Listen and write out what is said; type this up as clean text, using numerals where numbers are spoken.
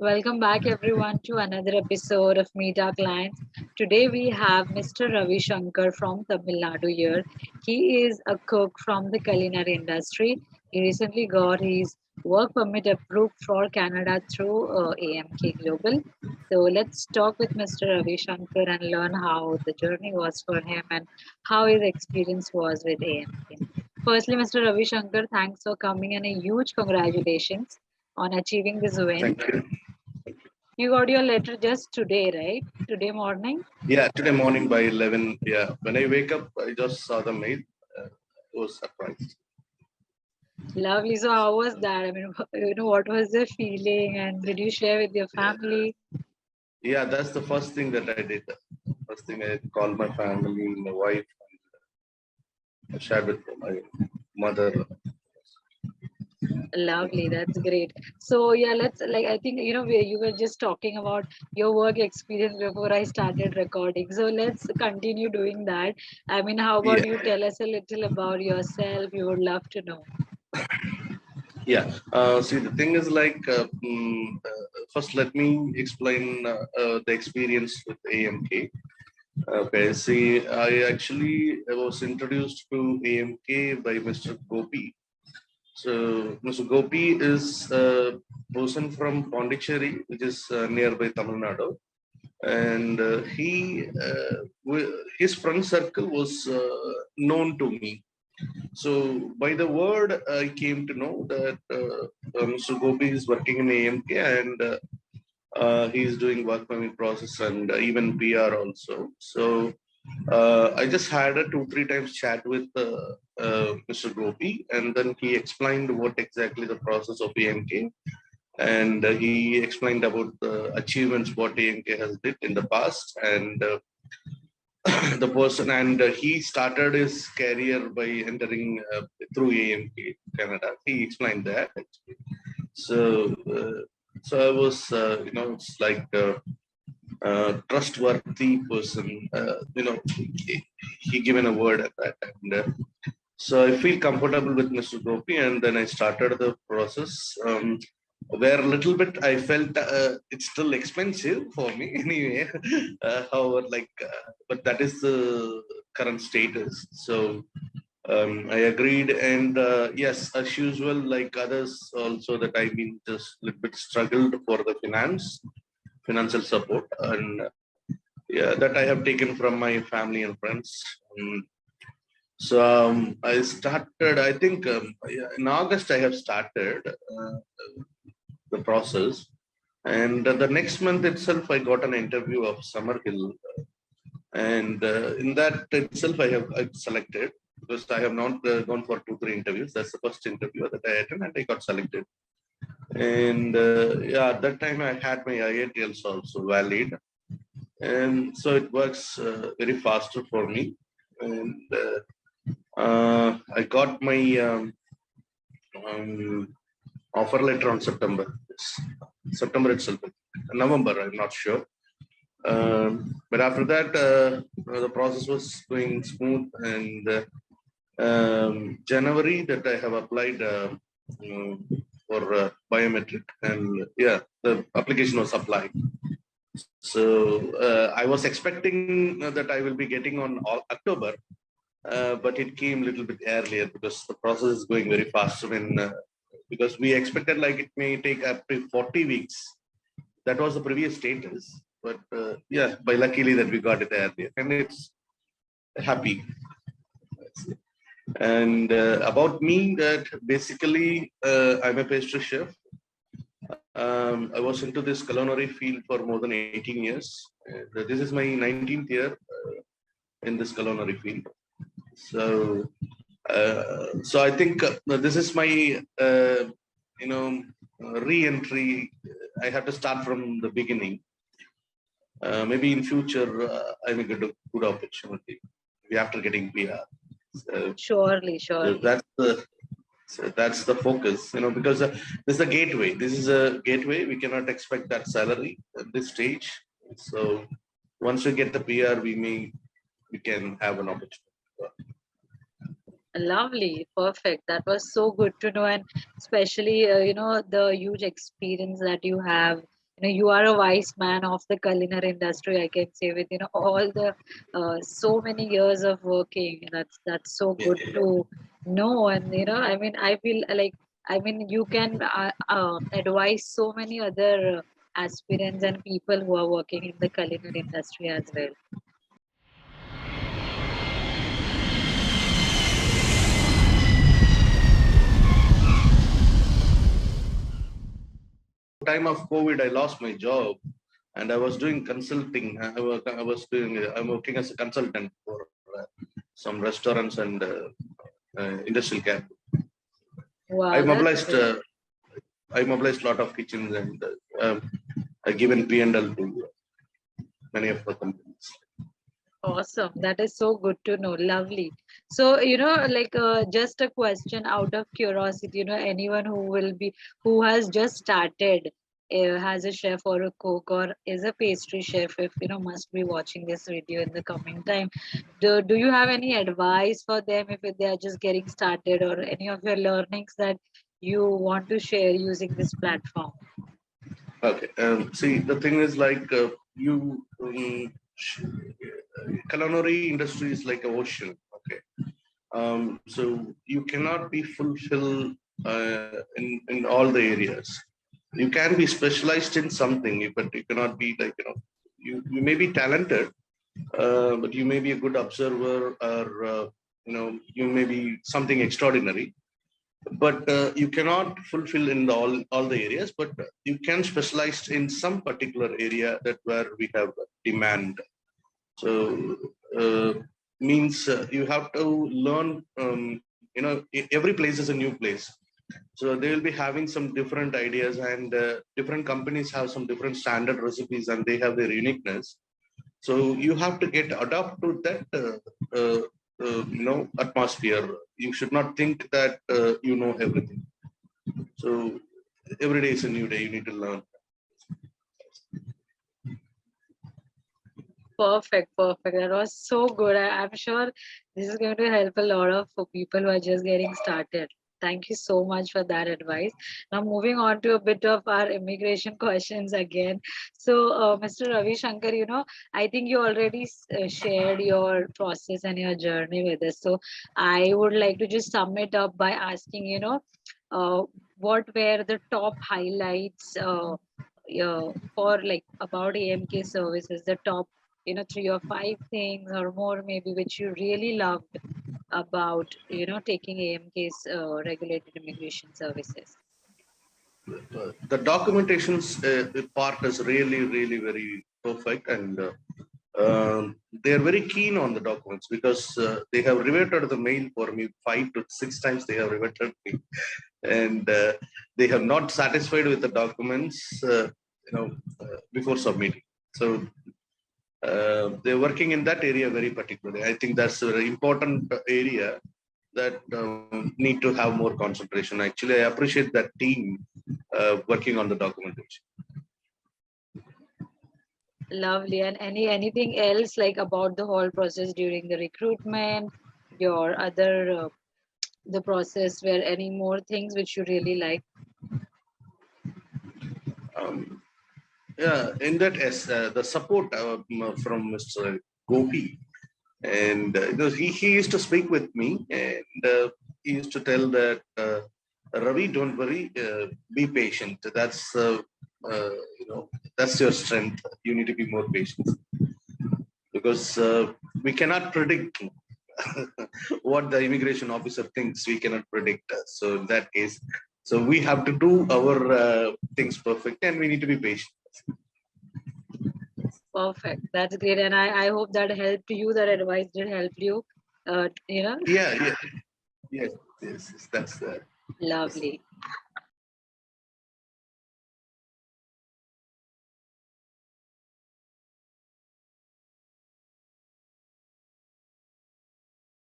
Welcome back everyone to another episode of Meet Our Clients. Today we have Mr. Ravishankar from Tamil Nadu here. He is a cook from the culinary industry. He recently got his work permit approved for Canada through AMK Global. So let's talk with Mr. Ravishankar and learn how the journey was for him and how his experience was with AMK. Firstly, Mr. Ravishankar, thanks for coming and a huge congratulations on achieving this win. Thank you. You got your letter just today, right? Today morning? Yeah, today morning by 11. Yeah, when I wake up, I just saw the mail. I was surprised. Lovely. So how was that? I mean, what was the feeling and did you share with your Yeah, family? yeah, that's the first thing that I did. First thing I called my family, my wife, I shared with my mother. Lovely. That's great. So yeah, let's I think where you were just talking about your work experience before I started recording. So let's continue doing that. I mean, how about Yeah, you tell us a little about yourself? We would love to know. yeah. See, the thing is first let me explain the experience with AMK. Okay, see, I was introduced to AMK by Mr. Gopi. So Mr. Gopi is a person from Pondicherry, which is nearby Tamil Nadu, and his friend circle was known to me. So by the word, I came to know that Mr. Gopi is working in AMK and he is doing work permit process and even PR also. So I just had a 2-3 times chat with Mr. Gopi, and then he explained what exactly the process of AMK, and he explained about the achievements what AMK has did in the past, and the person, and he started his career by entering through AMK Canada. He explained that. So, so I was, it's like. Trustworthy person. He given a word at that, and so I feel comfortable with Mr. Gopi, and then I started the process. Where a little bit I felt it's still expensive for me anyway. However, but that is the current status. So I agreed, and yes, as usual, like others also, that I've been just a little bit struggled for the financial support, and yeah, that I have taken from my family and friends. So I started, I think yeah, in August I have started the process, and the next month itself I got an interview of Summerhill, and in that itself I selected, because I have not gone for 2-3 interviews. That's the first interview that I attended, and I got selected. And yeah, at that time I had my IITLs also valid, and so it works very faster for me. And I got my um, offer letter on September itself, November, I'm not sure. But after that, the process was going smooth, and January that I have applied for biometric, and yeah, the application was applied. So I was expecting that I will be getting on October, but it came a little bit earlier because the process is going very fast. Because we expected like it may take up to 40 weeks. That was the previous status, but yeah, by luckily that we got it earlier, and it's happy. And about me, that basically I'm a pastry chef. I was into this culinary field for more than 18 years. This is my 19th year in this culinary field. So, so I think this is my, re-entry. I have to start from the beginning. Maybe in future, I may get a good opportunity after getting PR. So, Surely, so surely. that's the focus, because this is a gateway. This is a gateway. We cannot expect that salary at this stage. So once we get the PR, we can have an opportunity. Lovely, perfect. That was so good to know, and especially the huge experience that you have you are a wise man of the culinary industry, I can say, with all the so many years of working. That's so Yeah, good yeah, to know. And I mean, I feel like, I mean, you can advise so many other aspirants and people who are working in the culinary industry as well. time of COVID, I lost my job, and I was doing consulting. I'm working as a consultant for some restaurants and industrial camp. I Wow, that's mobilized, great. I mobilized a lot of kitchens and I given P&L to many of the companies. Awesome. That is so good to know. Lovely. So, like just a question out of curiosity, anyone who has just started, has a chef or a cook or is a pastry chef, if, must be watching this video in the coming time. Do you have any advice for them if they are just getting started, or any of your learnings that you want to share using this platform? Okay. See, the thing is like culinary industry is like an ocean. Okay. So you cannot be fulfilled in all the areas. You can be specialized in something, but you cannot be like you may be talented, but you may be a good observer, or you may be something extraordinary, but you cannot fulfill in all the areas, but you can specialize in some particular area that where we have demand. So uh, means you have to learn, every place is a new place, so they will be having some different ideas, and different companies have some different standard recipes and they have their uniqueness. So you have to get adapt to that atmosphere. You should not think that you know everything. So every day is a new day, you need to learn. Perfect, perfect. That was so good. I'm sure this is going to help a lot of people who are just getting started. Thank you so much for that advice. Now, moving on to a bit of our immigration questions again. So, Mr. Ravi Shankar, I think you already shared your process and your journey with us. So, I would like to just sum it up by asking, uh, what were the top highlights for like about AMK services, the top, three or five things or more maybe which you really loved about, taking AMK's regulated immigration services. The documentations part is really, really very perfect, and they are very keen on the documents because they have reverted the mail for me 5 to 6 times. They have reverted me, and they have not satisfied with the documents, before submitting. So they're working in that area very particularly. I think that's a very important area that need to have more concentration. Actually, I appreciate that team working on the documentation. Lovely. And anything else like about the whole process during the recruitment, your other the process, where any more things which you really like? Um, yeah, in that, yes, the support from Mr. Gopi, and he used to speak with me, and he used to tell that Ravi, don't worry, be patient. Uh, that's your strength. You need to be more patient because we cannot predict what the immigration officer thinks. We cannot predict. So in that case, so we have to do our things perfect, and we need to be patient. Perfect. That's great. And I hope that helped you, that advice did help you. Uh, you know, Yeah, yeah, yes, yes, yes, that's Lovely.